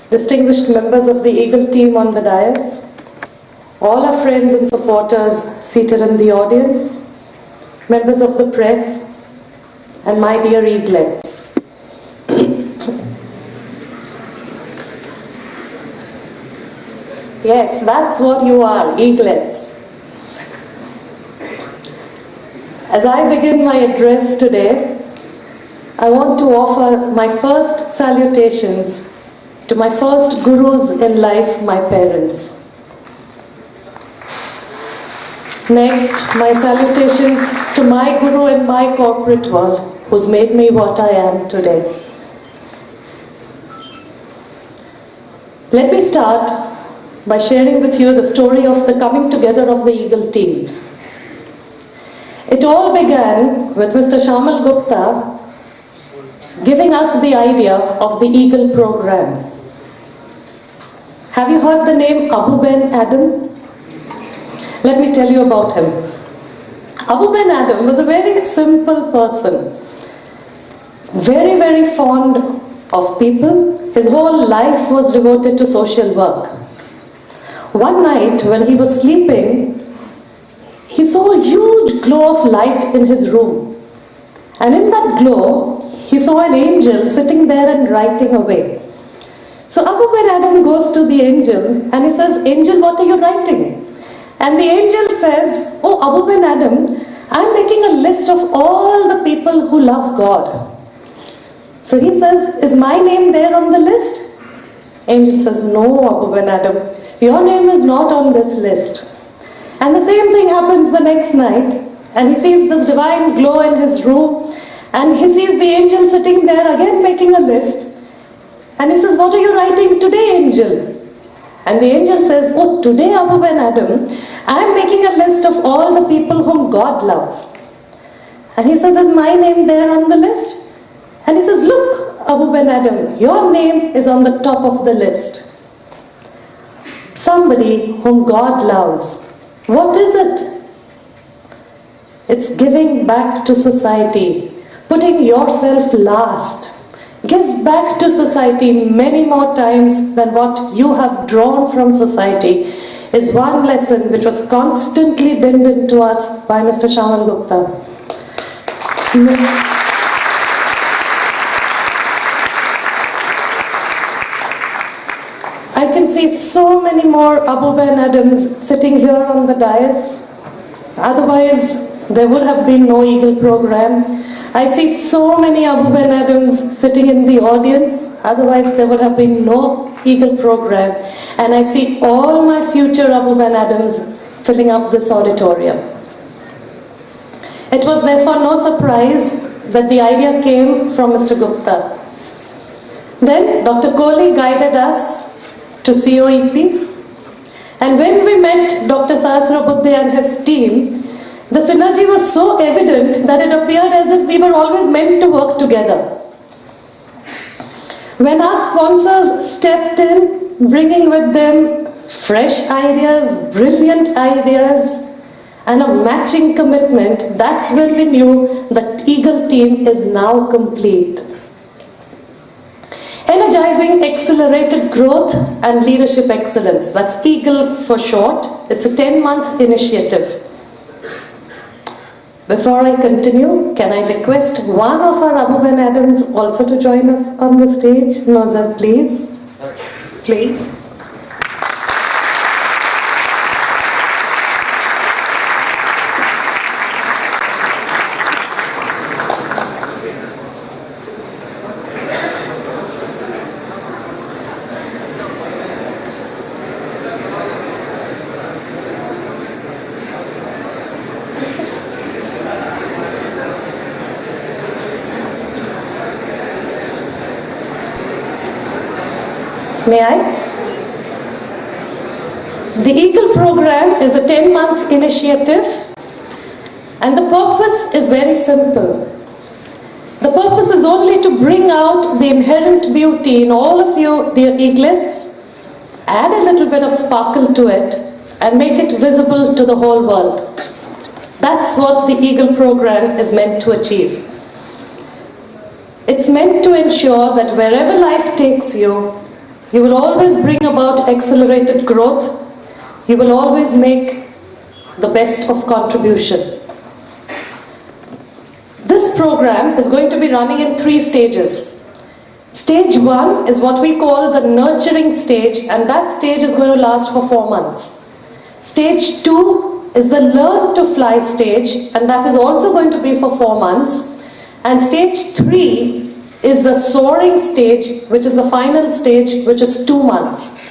Distinguished members of the Eagle team on the dais, all our friends and supporters seated in the audience, members of the press, and my dear Eaglets. Yes, that's what you are, Eaglets. As I begin my address today, I want to offer my first salutations to my first gurus in life, my parents. Next, my salutations to my guru in my corporate world, who's made me what I am today. Let me start by sharing with you the story of the coming together of the Eagle team. It all began with Mr. Kamalrukh giving us the idea of the Eagle program. Have you heard the name Abu Ben Adam? Let me tell you about him. Abu Ben Adam was a very simple person, very, very fond of people. His whole life was devoted to social work. One night when he was sleeping, he saw a huge glow of light in his room. And in that glow, he saw an angel sitting there and writing away. So Abu Ben Adam goes to the angel and he says, "Angel, what are you writing?" And the angel says, "Oh, Abu Ben Adam, I'm making a list of all the people who love God." So he says, "Is my name there on the list?" Angel says, "No, Abu Ben Adam, your name is not on this list." And the same thing happens the next night, and he sees this divine glow in his room, and he sees the angel sitting there again making a list. And he says, "What are you writing today, angel?" And the angel says, "Oh, today, Abu Ben Adam, I am making a list of all the people whom God loves." And he says, "Is my name there on the list?" And he says, "Look, Abu Ben Adam, your name is on the top of the list. Somebody whom God loves. What is it? It's giving back to society, putting yourself last. Give back to society many more times than what you have drawn from society," is one lesson which was constantly dinned into us by Mr. Kamalrukh. I can see so many more Abu Ben Adams sitting here on the dais. Otherwise, there would have been no Eagle program. I see so many Abu Ben Adams sitting in the audience. Otherwise, there would have been no Eagle program. And I see all my future Abu Ben Adams filling up this auditorium. It was therefore no surprise that the idea came from Mr. Gupta. Then Dr. Kohli guided us to COEP. And when we met Dr. Sahasrabuddhe and his team, the synergy was so evident that it appeared as if we were always meant to work together. When our sponsors stepped in, bringing with them fresh ideas, brilliant ideas, and a matching commitment, that's when we knew that Eagle team is now complete. Energizing accelerated growth and leadership excellence. That's Eagle for short. It's a 10-month initiative. Before I continue, can I request one of our Abu Ben Adams also to join us on the stage? Nozar, please. Please. May I? The Eagle program is a 10-month initiative, and the purpose is very simple. The purpose is only to bring out the inherent beauty in all of you, dear Eaglets, add a little bit of sparkle to it, and make it visible to the whole world. That's what the Eagle program is meant to achieve. It's meant to ensure that wherever life takes you, you will always bring about accelerated growth. You will always make the best of contribution. This program is going to be running in 3 stages. Stage 1 is what we call the nurturing stage, and that stage is going to last for 4 months. Stage 2 is the learn to fly stage, and that is also going to be for 4 months. And stage 3 is the soaring stage, which is the final stage, which is 2 months.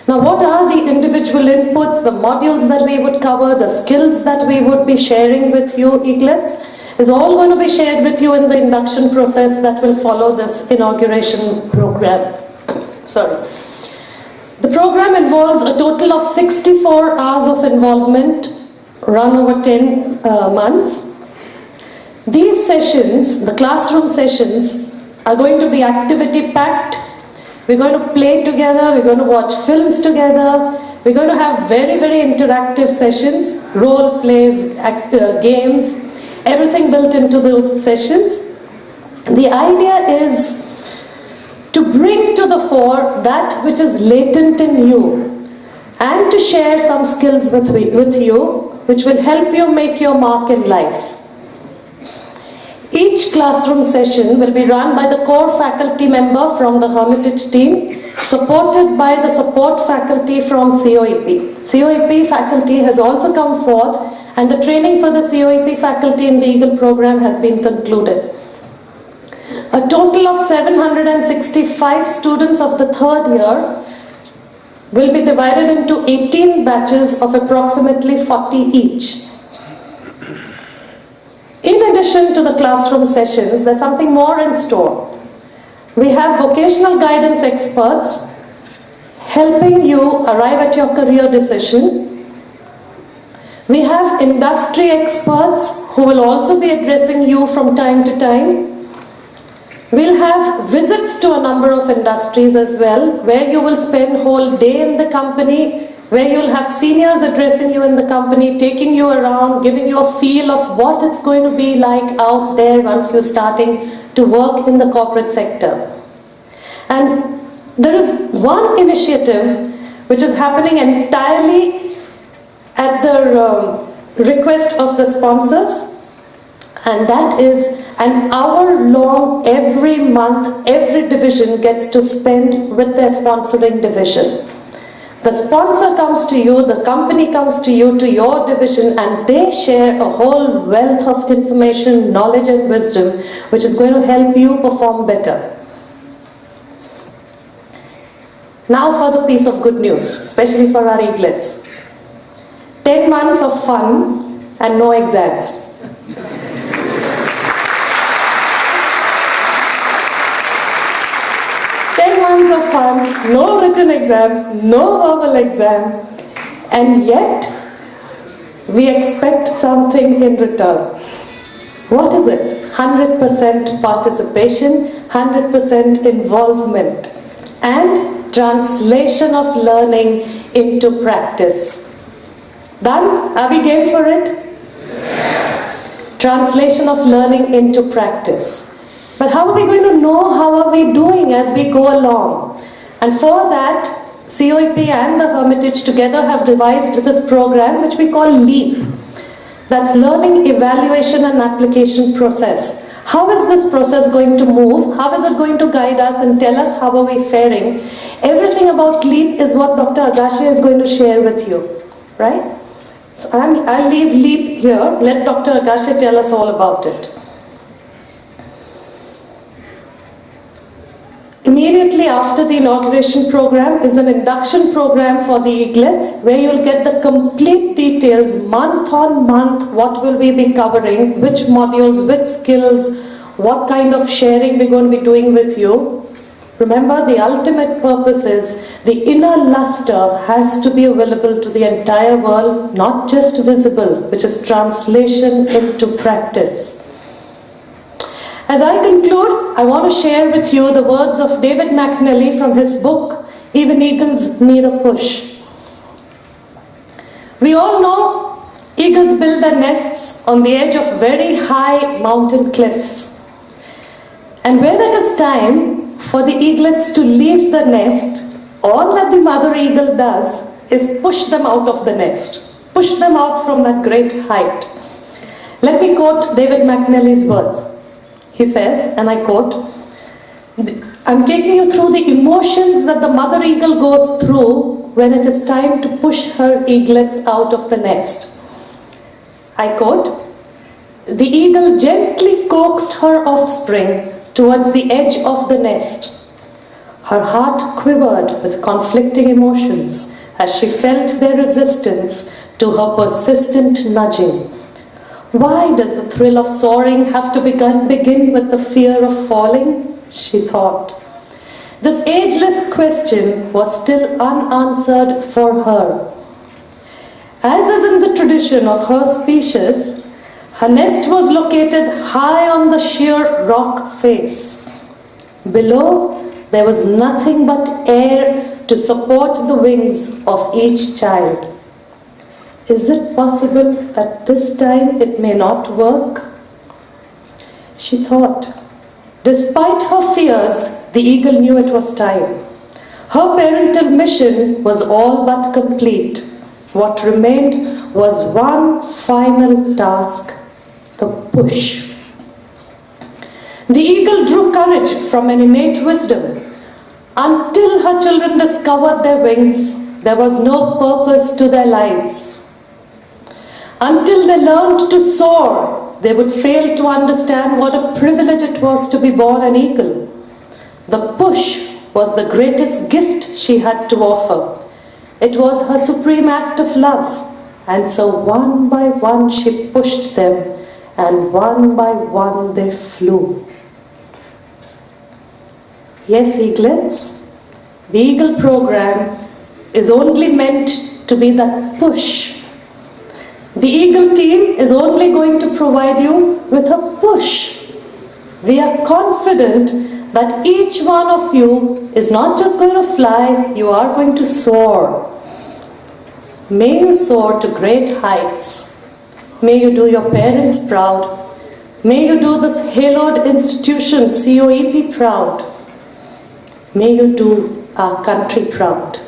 Now, what are the individual inputs, the modules that we would cover, the skills that we would be sharing with you, eaglets, is all going to be shared with you in the induction process that will follow this inauguration program. Sorry. The program involves a total of 64 hours of involvement run over 10 months. These sessions, the classroom sessions, are going to be activity packed. We're going to play together, we're going to watch films together, we're going to have very, very interactive sessions, role plays, games, everything built into those sessions. The idea is to bring to the fore that which is latent in you and to share some skills with you which will help you make your mark in life. Each classroom session will be run by the core faculty member from the Hermitage team, supported by the support faculty from COEP. COEP faculty has also come forth, and the training for the COEP faculty in the EAGLE program has been concluded. A total of 765 students of the 3rd year will be divided into 18 batches of approximately 40 each. In addition to the classroom sessions, there's something more in store. We have vocational guidance experts helping you arrive at your career decision. We have industry experts who will also be addressing you from time to time. We'll have visits to a number of industries as well, where you will spend a whole day in the company, where you'll have seniors addressing you in the company, taking you around, giving you a feel of what it's going to be like out there once you're starting to work in the corporate sector. And there is one initiative which is happening entirely at the request of the sponsors, and that is an hour-long every month, every division gets to spend with their sponsoring division. The sponsor comes to you, the company comes to you, to your division, and they share a whole wealth of information, knowledge and wisdom which is going to help you perform better. Now for the piece of good news, especially for our eaglets. 10 months of fun and no exams. 10 months of fun, no written exam, no verbal exam, and yet we expect something in return. What is it? 100% participation, 100% involvement, and translation of learning into practice. Done? Are we game for it? Yes. Translation of learning into practice. But how are we going to know how are we doing as we go along? And for that, COEP and the Hermitage together have devised this program which we call LEAP. That's Learning, Evaluation and Application Process. How is this process going to move? How is it going to guide us and tell us how are we faring? Everything about LEAP is what Dr. Agashe is going to share with you, right? So I'll leave LEAP here. Let Dr. Agashe tell us all about it. Immediately after the inauguration program is an induction program for the eaglets, where you'll get the complete details month on month. What will we be covering, which modules, which skills, what kind of sharing we're going to be doing with you. Remember, the ultimate purpose is the inner luster has to be available to the entire world, not just visible, which is translation into practice. As I conclude, I want to share with you the words of David McNally from his book, Even Eagles Need a Push. We all know eagles build their nests on the edge of very high mountain cliffs. And when it is time for the eaglets to leave the nest, all that the mother eagle does is push them out of the nest, push them out from that great height. Let me quote David McNally's words. He says, and I quote, "I'm taking you through the emotions that the mother eagle goes through when it is time to push her eaglets out of the nest." I quote, "The eagle gently coaxed her offspring towards the edge of the nest. Her heart quivered with conflicting emotions as she felt their resistance to her persistent nudging. Why does the thrill of soaring have to begin with the fear of falling?" she thought. This ageless question was still unanswered for her. As is in the tradition of her species, her nest was located high on the sheer rock face. Below, there was nothing but air to support the wings of each child. Is it possible that this time it may not work? She thought. Despite her fears, the eagle knew it was time. Her parental mission was all but complete. What remained was one final task, the push. The eagle drew courage from an innate wisdom. Until her children discovered their wings, there was no purpose to their lives. Until they learned to soar, they would fail to understand what a privilege it was to be born an eagle. The push was the greatest gift she had to offer. It was her supreme act of love, and so one by one she pushed them, and one by one they flew. Yes, eaglets, the Eagle program is only meant to be that push. The Eagle team is only going to provide you with a push. We are confident that each one of you is not just going to fly, you are going to soar. May you soar to great heights. May you do your parents proud. May you do this haloed institution, COEP, proud. May you do our country proud.